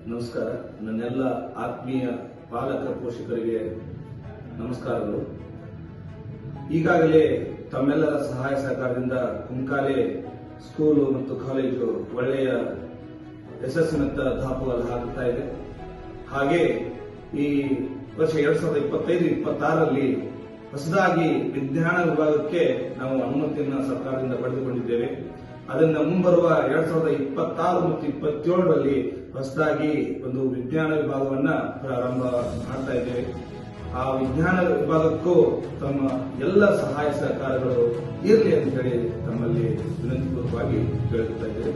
ನಮಸ್ಕಾರ. ನನ್ನೆಲ್ಲ ಆತ್ಮೀಯ ಪಾಲಕ ಪೋಷಕರಿಗೆ ನಮಸ್ಕಾರಗಳು. ಈಗಾಗಲೇ ತಮ್ಮೆಲ್ಲರ ಸಹಾಯ ಸಹಕಾರದಿಂದ ಕುಂಕಾಲೆ ಸ್ಕೂಲು ಮತ್ತು ಕಾಲೇಜು ಒಳ್ಳೆಯ ಯಶಸ್ಸಿನತ್ತ ದಾಪುಗಾಲು ಹಾಕುತ್ತಾ ಇದೆ. ಹಾಗೆ ಈ ವರ್ಷ 2025-26ರಲ್ಲಿ ಹೊಸದಾಗಿ ವಿಜ್ಞಾನ ವಿಭಾಗಕ್ಕೆ ನಾವು ಅನುಮತಿಯನ್ನು ಸರ್ಕಾರದಿಂದ ಪಡೆದುಕೊಂಡಿದ್ದೇವೆ. ಅದನ್ನ ಮುಂಬರುವ 2026 ಮತ್ತು 2027ರಲ್ಲಿ ಹೊಸದಾಗಿ ಒಂದು ವಿಜ್ಞಾನ ವಿಭಾಗವನ್ನ ಪ್ರಾರಂಭ ಮಾಡ್ತಾ ಇದ್ದೇವೆ. ಆ ವಿಜ್ಞಾನ ವಿಭಾಗಕ್ಕೂ ತಮ್ಮ ಎಲ್ಲ ಸಹಾಯ ಸಹಕಾರಗಳು ಇರಲಿ ಅಂತ ಹೇಳಿ ತಮ್ಮಲ್ಲಿ ವಿನಂತಿಪೂರ್ವಕವಾಗಿ ಕೇಳುತ್ತಾ ಇದ್ದೇವೆ.